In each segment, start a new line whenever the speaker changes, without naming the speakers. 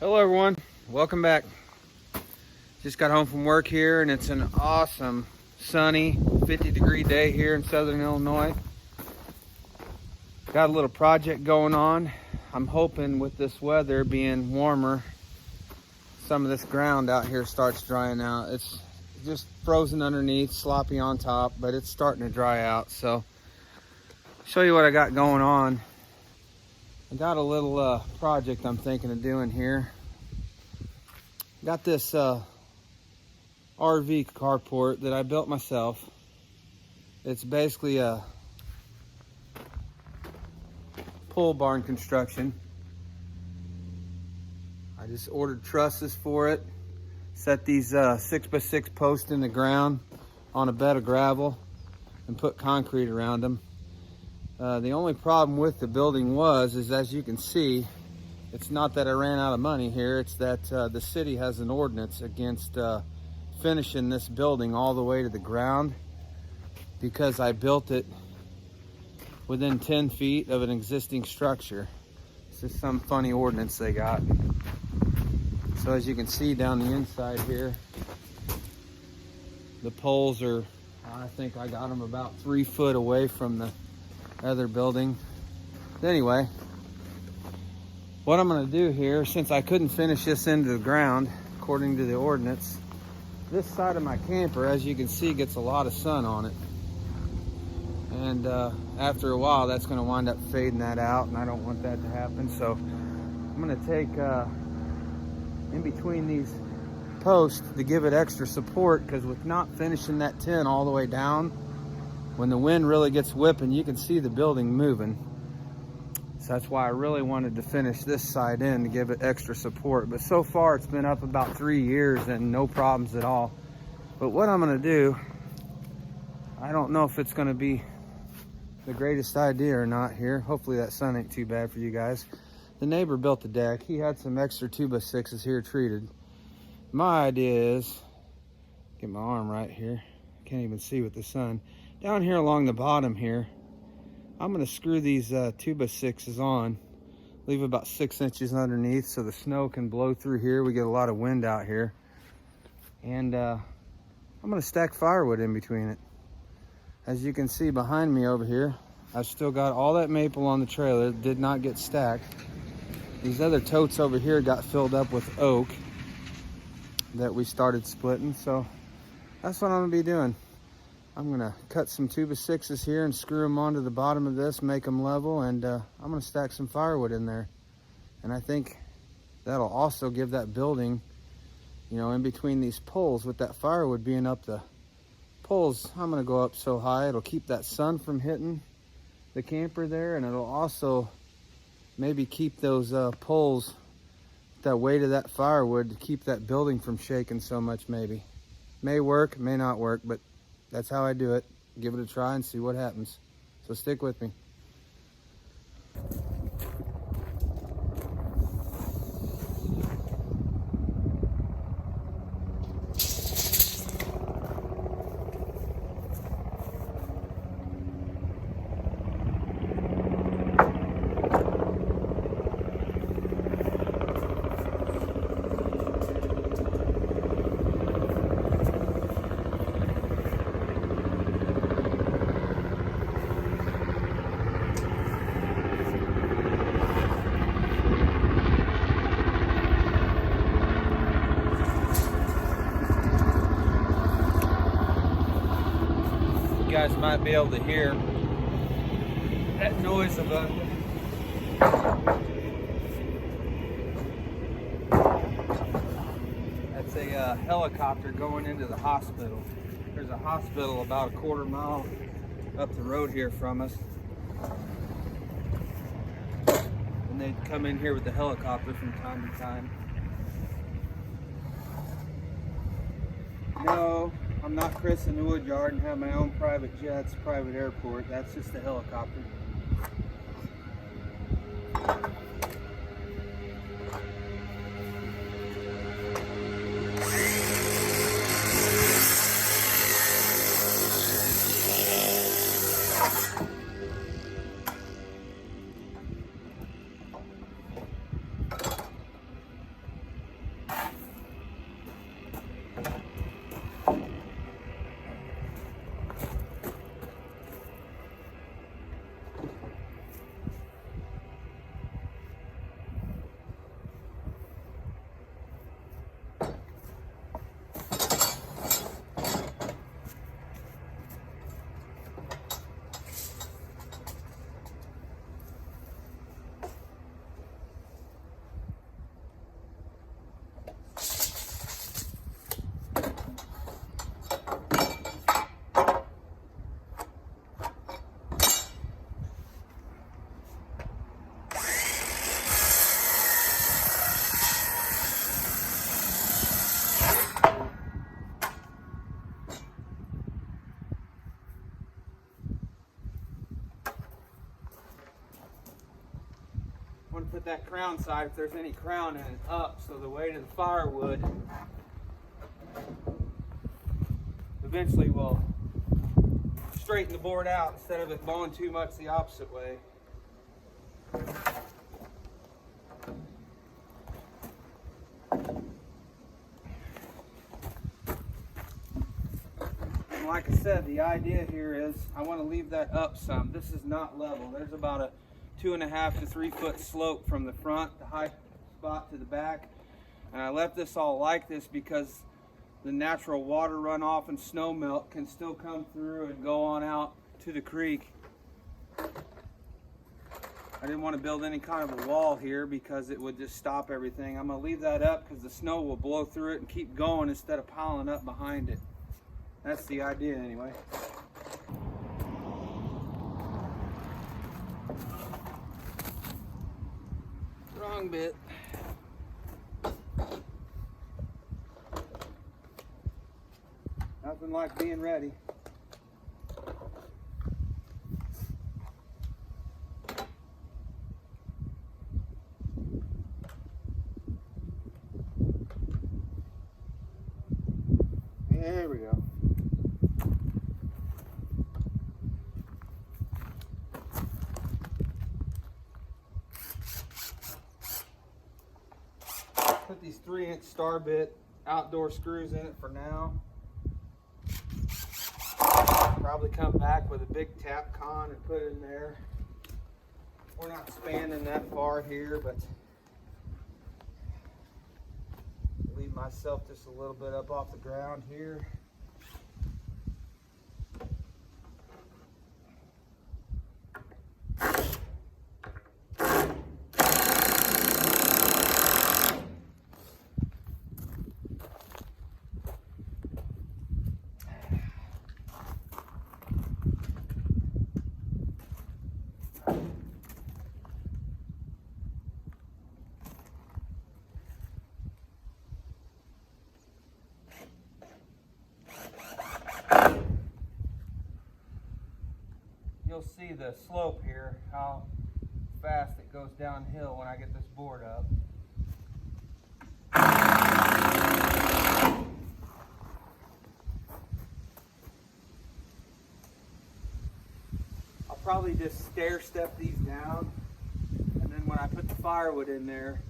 Hello everyone, welcome back. Just got home from work here and it's an awesome sunny 50-degree day here in southern Illinois. Got a little project going on. I'm hoping with this weather being warmer, some of this ground out here starts drying out. It's just frozen underneath, sloppy on top, but it's starting to dry out. So show you what I got going on. I got a little project I'm thinking of doing here. Got this RV carport that I built myself. It's basically a pole barn construction. I just ordered trusses for it. Set these 6x6 posts in the ground on a bed of gravel and put concrete around them. The only problem with the building is as you can see, it's not that I ran out of money here, it's that the city has an ordinance against finishing this building all the way to the ground because I built it within 10 feet of an existing structure. It's just some funny ordinance they got. So as you can see down the inside here, the poles are, I think I got them about 3 foot away from the other building. Anyway, what I'm going to do here, since I couldn't finish this into the ground according to the ordinance, this side of my camper, as you can see, gets a lot of sun on it, and after a while that's going to wind up fading that out, and I don't want that to happen. So I'm going to take in between these posts to give it extra support, because with not finishing that tin all the way down, when the wind really gets whipping, you can see the building moving. So that's why I really wanted to finish this side in to give it extra support. But so far it's been up about 3 years and no problems at all. But what I'm gonna do, I don't know if it's gonna be the greatest idea or not here. Hopefully that sun ain't too bad for you guys. The neighbor built the deck. He had some extra 2x6s here treated. My idea is, get my arm right here. Can't even see with the sun. Down here along the bottom here, I'm going to screw these 2x6s on, leave about 6 inches underneath so the snow can blow through here. We get a lot of wind out here. And I'm going to stack firewood in between it. As you can see behind me over here, I've still got all that maple on the trailer. It did not get stacked. These other totes over here got filled up with oak that we started splitting. So that's what I'm going to be doing. I'm gonna cut some 2x6s here and screw them onto the bottom of this, make them level, and I'm gonna stack some firewood in there. And I think that'll also give that building, you know, in between these poles, with that firewood being up the poles, I'm gonna go up so high, it'll keep that sun from hitting the camper there, and it'll also maybe keep those poles, that weight of that firewood, to keep that building from shaking so much. Maybe. May work, may not work, but that's how I do it. Give it a try and see what happens. So stick with me. You guys might be able to hear that noise of a that's a helicopter going into the hospital. There's a hospital about a quarter mile up the road here from us, and they come in here with the helicopter from time to time. No, I'm not Chris in Woodyard and have my own private jets, private airport. That's just a helicopter. put that crown side, if there's any crown in it, up so the weight of the firewood eventually will straighten the board out instead of it blowing too much the opposite way. And like I said, the idea here is I want to leave that up some. This is not level. There's about a 2.5 to 3 foot slope from the front, the high spot, to the back. And I left this all like this because the natural water runoff and snow melt can still come through and go on out to the creek. I didn't want to build any kind of a wall here because it would just stop everything. I'm going to leave that up because the snow will blow through it and keep going instead of piling up behind it. That's the idea anyway. Wrong bit. Nothing like being ready. There we go. Put these 3-inch star bit outdoor screws in it for now. Probably come back with a big tap con and put it in there. We're not spanning that far here, but leave myself just a little bit up off the ground here. You'll see the slope here, how fast it goes downhill when I get this board up. I'll probably just stair step these down, and then when I put the firewood in there,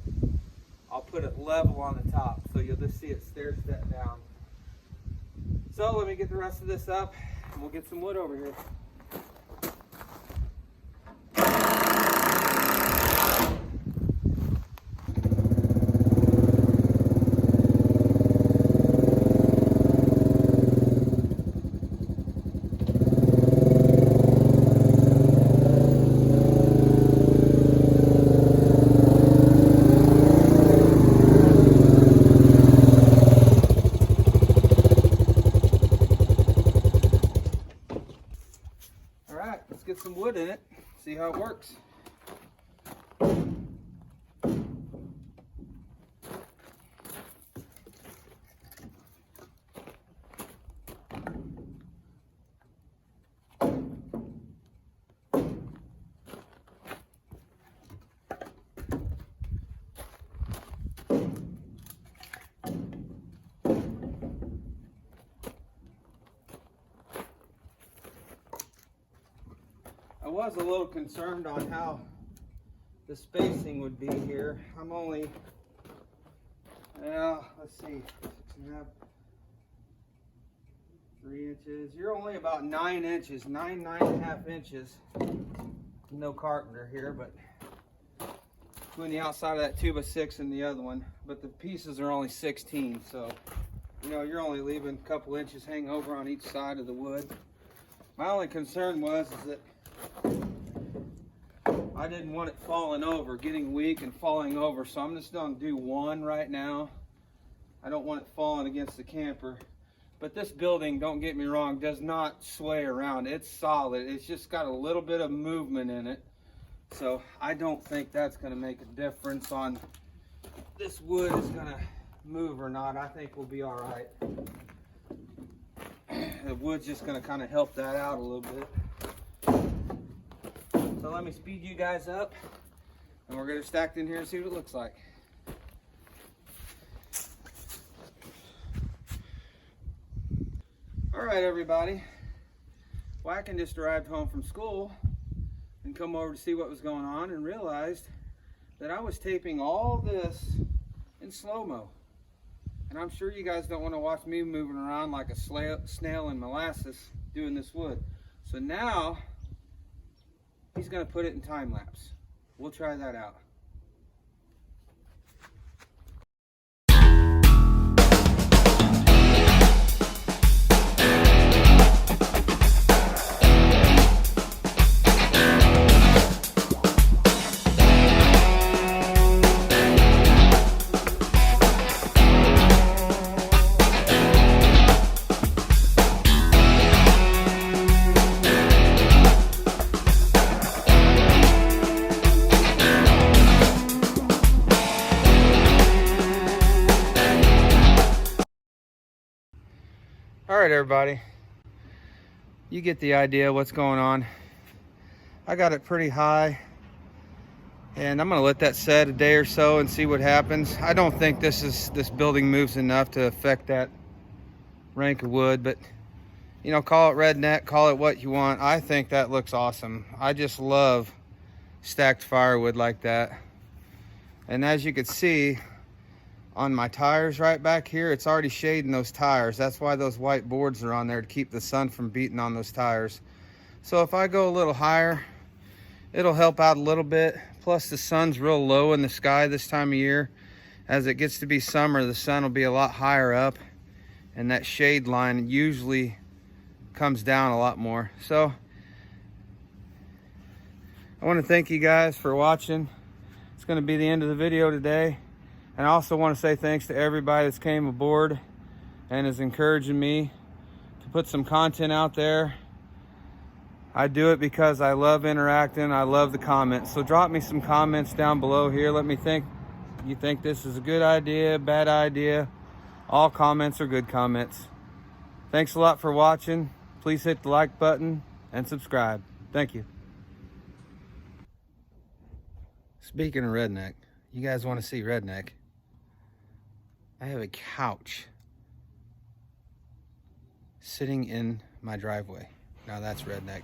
I'll put it level on the top, so you'll just see it stair step down. So let me get the rest of this up, and we'll get some wood over here. Let's get some wood in it, see how it works. I was a little concerned on how the spacing would be here. I'm only, well, let's see, 6.5, 3 inches. You're only about 9 inches, 9.5 inches. No carpenter here, but between the outside of that 2x6 and the other one. But the pieces are only 16, so you know you're only leaving a couple inches hang over on each side of the wood. My only concern was that I didn't want it falling over, getting weak and falling over, so I'm just going to do one right now. I don't want it falling against the camper. But this building, don't get me wrong, does not sway around. It's solid. It's just got a little bit of movement in it. So I don't think that's going to make a difference on this wood is going to move or not. I think we'll be all right. The wood's just going to kind of help that out a little bit. So let me speed you guys up. And we're gonna stack it in here and see what it looks like. All right, everybody. Wacken just arrived home from school and come over to see what was going on and realized that I was taping all this in slow-mo. And I'm sure you guys don't want to watch me moving around like a snail in molasses doing this wood. So now he's going to put it in time lapse. We'll try that out. All right, everybody, you get the idea what's going on. I got it pretty high, and I'm gonna let that set a day or so and see what happens. I don't think this building moves enough to affect that rank of wood, but you know, call it redneck, call it what you want. I think that looks awesome. I just love stacked firewood like that. And as you can see on my tires right back here, it's already shading those tires. That's why those white boards are on there, to keep the sun from beating on those tires. So if I go a little higher, it'll help out a little bit. Plus the sun's real low in the sky this time of year. As it gets to be summer, the sun will be a lot higher up, and that shade line usually comes down a lot more. So I want to thank you guys for watching. It's going to be the end of the video today. And I also want to say thanks to everybody that's came aboard and is encouraging me to put some content out there. I do it because I love interacting. I love the comments. So drop me some comments down below here. Let me think. You think this is a good idea, bad idea? All comments are good comments. Thanks a lot for watching. Please hit the like button and subscribe. Thank you. Speaking of redneck, you guys want to see redneck? I have a couch sitting in my driveway. Now that's redneck.